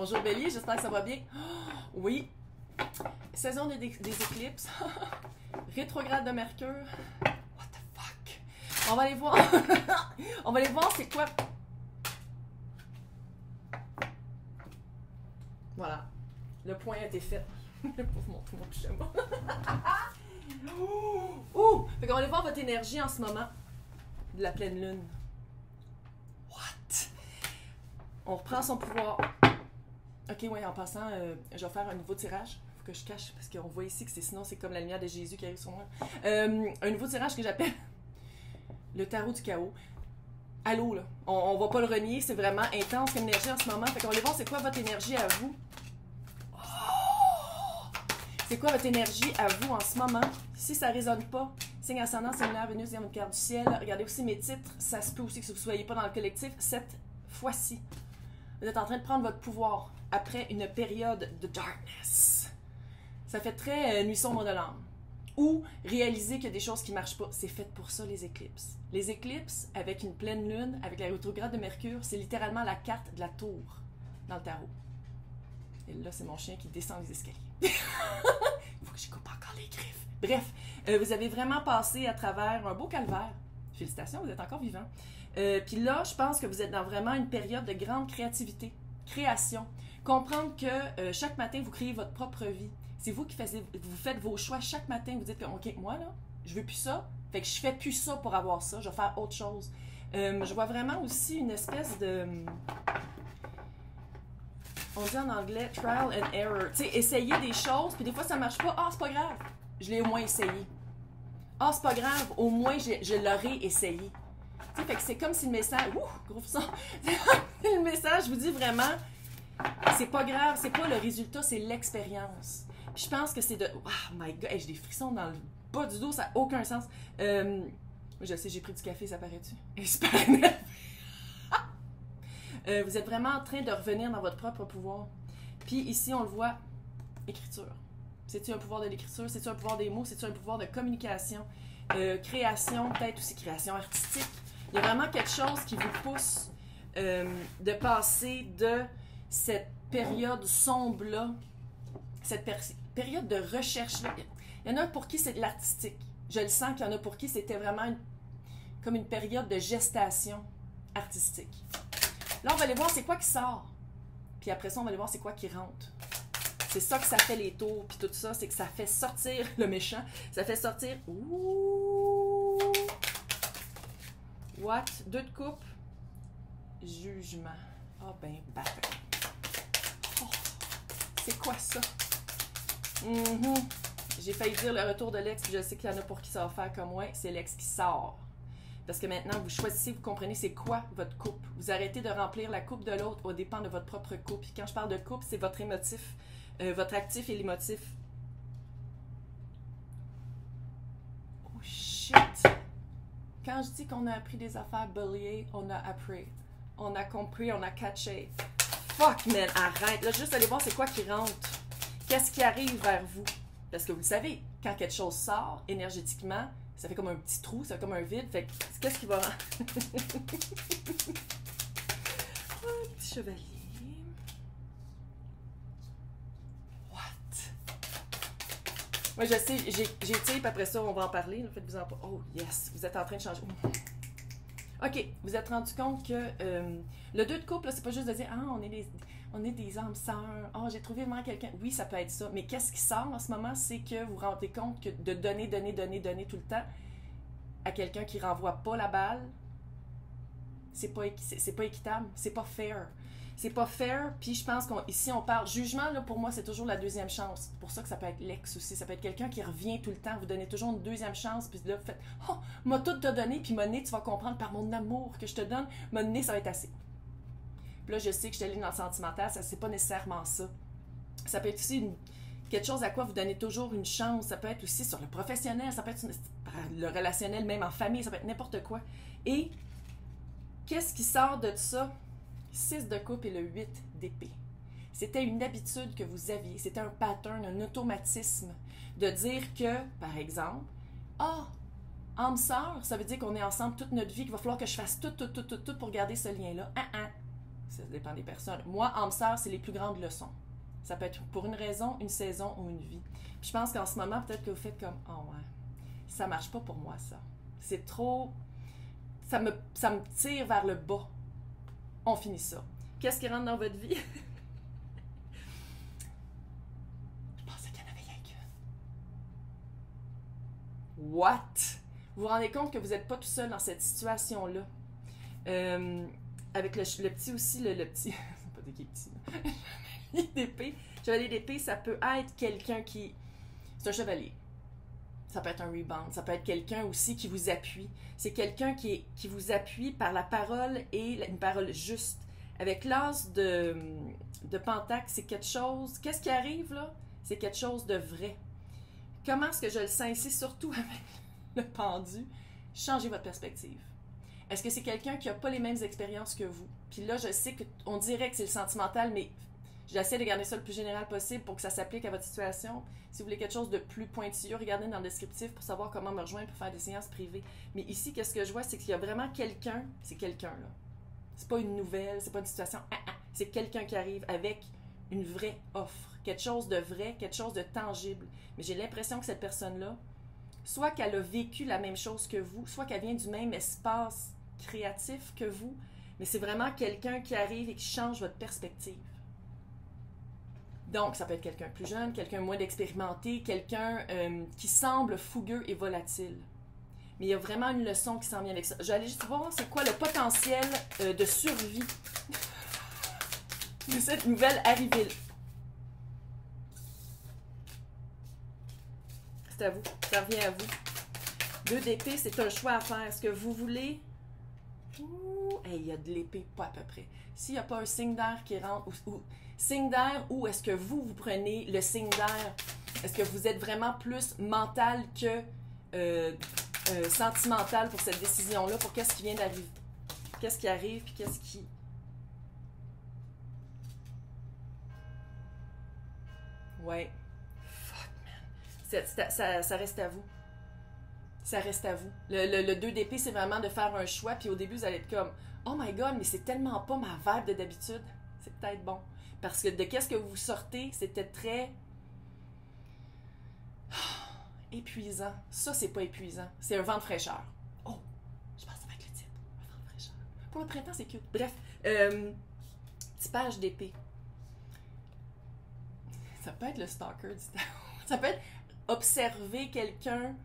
Bonjour Bélier, j'espère que ça va bien. Oh, oui, saison des éclipses, rétrograde de Mercure. What the fuck? On va aller voir. On va aller voir c'est quoi. Voilà, le point a été fait. Pour vous montrer mon pyjama. Ouh! Fait qu'on va aller voir votre énergie en ce moment de la pleine lune. What? On reprend son pouvoir. Ok, ouais, en passant, je vais faire un nouveau tirage. Faut que je cache, parce qu'on voit ici que sinon c'est comme la lumière de Jésus qui arrive sur moi. Un nouveau tirage que j'appelle le tarot du chaos. Allô, là. On va pas le renier, c'est vraiment intense comme énergie en ce moment. Fait qu'on va aller voir c'est quoi votre énergie à vous. C'est quoi votre énergie à vous en ce moment? Si ça ne résonne pas, signe ascendant, signe lunaire, Vénus, diamant de carte du ciel. Regardez aussi mes titres. Ça se peut aussi que vous ne soyez pas dans le collectif. Cette fois-ci, vous êtes en train de prendre votre pouvoir après une période de darkness. Ça fait très nuit sombre de l'âme. Ou réaliser qu'il y a des choses qui ne marchent pas. C'est fait pour ça, les éclipses. Les éclipses, avec une pleine lune, avec la rétrograde de Mercure, c'est littéralement la carte de la tour dans le tarot. Et là, c'est mon chien qui descend les escaliers. Il faut que je coupe encore les griffes. Bref, vous avez vraiment passé à travers un beau calvaire. Félicitations, vous êtes encore vivant. Puis là, je pense que vous êtes dans vraiment une période de grande créativité, création. Comprendre que chaque matin, vous créez votre propre vie. C'est vous qui vous faites vos choix chaque matin. Vous dites que, OK, moi, là, je veux plus ça. Fait que je fais plus ça pour avoir ça. Je vais faire autre chose. Je vois vraiment aussi une espèce de... On dit en anglais « trial and error ». Tu sais, essayer des choses, puis des fois, ça marche pas. Ah, c'est pas grave. Je l'ai au moins essayé. Ah, c'est pas grave. Au moins, je l'aurais essayé. Tu sais, fait que c'est comme si le message... Ouh, gros son. Le message vous dit vraiment, c'est pas grave, c'est pas le résultat, c'est l'expérience. Puis je pense que c'est de... Oh my God, hey, j'ai des frissons dans le bas du dos, ça n'a aucun sens. Je sais, j'ai pris du café, ça paraît-tu? Et super énervé. Vous êtes vraiment en train de revenir dans votre propre pouvoir. Puis ici, on le voit, écriture. C'est-tu un pouvoir de l'écriture? C'est-tu un pouvoir des mots? C'est-tu un pouvoir de communication? Création, peut-être aussi création artistique. Il y a vraiment quelque chose qui vous pousse de passer de cette période sombre-là, cette période de recherche-là. Il y en a pour qui c'est de l'artistique. Je le sens qu'il y en a pour qui c'était vraiment comme une période de gestation artistique. Là, on va aller voir c'est quoi qui sort. Puis après ça, on va aller voir c'est quoi qui rentre. C'est ça que ça fait les tours, puis tout ça, c'est que ça fait sortir le méchant. Ça fait sortir... Ouh! What? 2 de coupe. Jugement. Ah ben, parfait. Oh, c'est quoi ça? J'ai failli dire le retour de l'ex, puis je sais qu'il y en a pour qui ça va faire comme moi. C'est l'ex qui sort. Parce que maintenant, vous choisissez, vous comprenez c'est quoi votre coupe. Vous arrêtez de remplir la coupe de l'autre au dépend de votre propre coupe. Puis quand je parle de coupe, c'est votre émotif, votre actif et l'émotif. Oh shit! Quand je dis qu'on a appris des affaires Bélier, on a appris. On a compris, on a catché. Fuck man, arrête! Là, juste aller voir c'est quoi qui rentre. Qu'est-ce qui arrive vers vous? Parce que vous le savez, quand quelque chose sort énergétiquement, ça fait comme un petit trou, ça fait comme un vide. Fait que, qu'est-ce qui va... Oh, petit chevalier. What? Moi, je sais, j'ai tiré, puis après ça, on va en parler. Faites-vous en pas. Oh, yes, vous êtes en train de changer. OK, vous êtes rendu compte que le 2 de couple, c'est pas juste de dire « Ah, on est des âmes sœurs. Ah, j'ai trouvé vraiment quelqu'un. » Oui, ça peut être ça. Mais qu'est-ce qui sort en ce moment, c'est que vous vous rendez compte que de donner tout le temps à quelqu'un qui renvoie pas la balle, c'est pas équitable, c'est pas fair. C'est pas fair, puis je pense qu'ici on parle... Jugement, là, pour moi, c'est toujours la deuxième chance. C'est pour ça que ça peut être l'ex aussi. Ça peut être quelqu'un qui revient tout le temps. Vous donnez toujours une deuxième chance, puis là, vous faites « Oh, m'a tout te donné, puis monnaie, tu vas comprendre par mon amour que je te donne. Monnaie, ça va être assez. » Puis là, je sais que je suis allée dans le sentimental, ça c'est pas nécessairement ça. Ça peut être aussi quelque chose à quoi vous donnez toujours une chance. Ça peut être aussi sur le professionnel, ça peut être le relationnel, même en famille, ça peut être n'importe quoi. Et qu'est-ce qui sort de ça? 6 de coupe et le 8 d'épée. C'était une habitude que vous aviez, c'était un pattern, un automatisme de dire que, par exemple, ah, âme sœur, ça veut dire qu'on est ensemble toute notre vie, qu'il va falloir que je fasse tout pour garder ce lien-là. ça dépend des personnes. Moi, âme sœur, c'est les plus grandes leçons. Ça peut être pour une raison, une saison ou une vie. Puis je pense qu'en ce moment, peut-être que vous faites comme, oh ouais, ça marche pas pour moi, ça. C'est trop... Ça me tire vers le bas. On finit ça. Qu'est-ce qui rentre dans votre vie? Je pensais qu'il y en avait rien qu'une. What? Vous vous rendez compte que vous n'êtes pas tout seul dans cette situation-là. Avec le petit aussi, le petit... C'est pas des qui est petit. D'épée. Chevalier d'épée, ça peut être quelqu'un qui... C'est un chevalier. Ça peut être un rebound. Ça peut être quelqu'un aussi qui vous appuie. C'est quelqu'un qui vous appuie par la parole et une parole juste. Avec l'as de Pentacle, c'est quelque chose... Qu'est-ce qui arrive là? C'est quelque chose de vrai. Comment est-ce que je le sens ici? Surtout avec le pendu. Changez votre perspective. Est-ce que c'est quelqu'un qui n'a pas les mêmes expériences que vous? Puis là, je sais qu'on dirait que c'est le sentimental, mais j'essaie de garder ça le plus général possible pour que ça s'applique à votre situation. Si vous voulez quelque chose de plus pointilleux, regardez dans le descriptif pour savoir comment me rejoindre pour faire des séances privées. Mais ici, qu'est-ce que je vois, c'est qu'il y a vraiment quelqu'un, c'est quelqu'un là. C'est pas une nouvelle, c'est pas une situation, c'est quelqu'un qui arrive avec une vraie offre, quelque chose de vrai, quelque chose de tangible. Mais j'ai l'impression que cette personne-là, soit qu'elle a vécu la même chose que vous, soit qu'elle vient du même espace créatif que vous, mais c'est vraiment quelqu'un qui arrive et qui change votre perspective. Donc, ça peut être quelqu'un plus jeune, quelqu'un moins d'expérimenté, quelqu'un qui semble fougueux et volatile. Mais il y a vraiment une leçon qui s'en vient avec ça. Je vais aller juste voir c'est quoi le potentiel de survie de cette nouvelle arrivée. C'est à vous, ça revient à vous. 2 d'épée, c'est un choix à faire. Est-ce que vous voulez... Ouh, hey, il y a de l'épée, pas à peu près. S'il n'y a pas un signe d'air qui rentre, ou signe d'air, ou est-ce que vous prenez le signe d'air? Est-ce que vous êtes vraiment plus mental que sentimental pour cette décision-là, pour qu'est-ce qui vient d'arriver? Qu'est-ce qui arrive, puis qu'est-ce qui... Ouais. Fuck, man. Ça reste à vous. Ça reste à vous. Le 2 d'épée, c'est vraiment de faire un choix, puis au début, vous allez être comme « Oh my God, mais c'est tellement pas ma vibe de d'habitude. » C'est peut-être bon. Parce que de qu'est-ce que vous sortez, c'était très... épuisant. Ça, c'est pas épuisant. C'est un vent de fraîcheur. Oh! Je pense que ça va être le titre. Un vent de fraîcheur. Pour le printemps, c'est cute. Bref. Typage d'épée. Ça peut être le stalker du temps. Ça peut être observer quelqu'un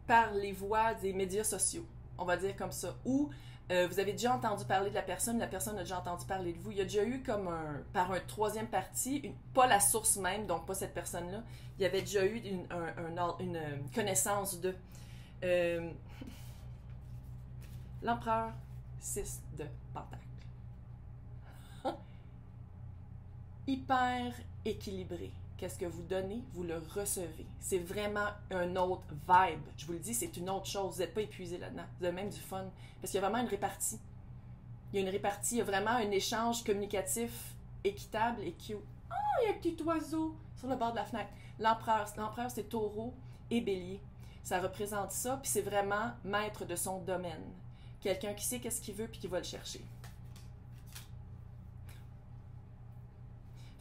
par les voies des médias sociaux. On va dire comme ça. Ou vous avez déjà entendu parler de la personne a déjà entendu parler de vous. Il y a déjà eu comme par un troisième parti, pas la source même, donc pas cette personne-là, il y avait déjà eu une connaissance de... L'empereur, 6 de Pentacle. Hyper équilibré. Qu'est-ce que vous donnez, vous le recevez. C'est vraiment un autre vibe. Je vous le dis, c'est une autre chose. Vous n'êtes pas épuisé là-dedans. Vous avez même du fun. Parce qu'il y a vraiment une répartie. Il y a une répartie. Il y a vraiment un échange communicatif équitable et cute. Ah, il y a un petit oiseau sur le bord de la fenêtre. L'empereur, c'est taureau et bélier. Ça représente ça, puis c'est vraiment maître de son domaine. Quelqu'un qui sait qu'est-ce qu'il veut puis qui va le chercher.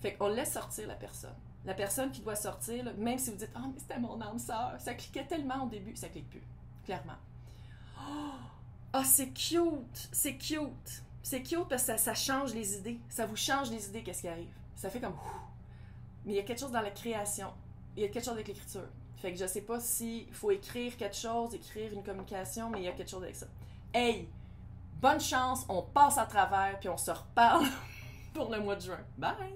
Fait qu'on laisse sortir la personne. La personne qui doit sortir, là, même si vous dites « Ah, mais c'était mon âme sœur, ça cliquait tellement au début. » Ça clique plus, clairement. Oh, c'est cute! C'est cute! C'est cute parce que ça change les idées. Ça vous change les idées, qu'est-ce qui arrive. Ça fait comme... Mais il y a quelque chose dans la création. Il y a quelque chose avec l'écriture. Fait que je sais pas s'il faut écrire quelque chose, écrire une communication, mais il y a quelque chose avec ça. Hey! Bonne chance, on passe à travers, puis on se reparle pour le mois de juin. Bye!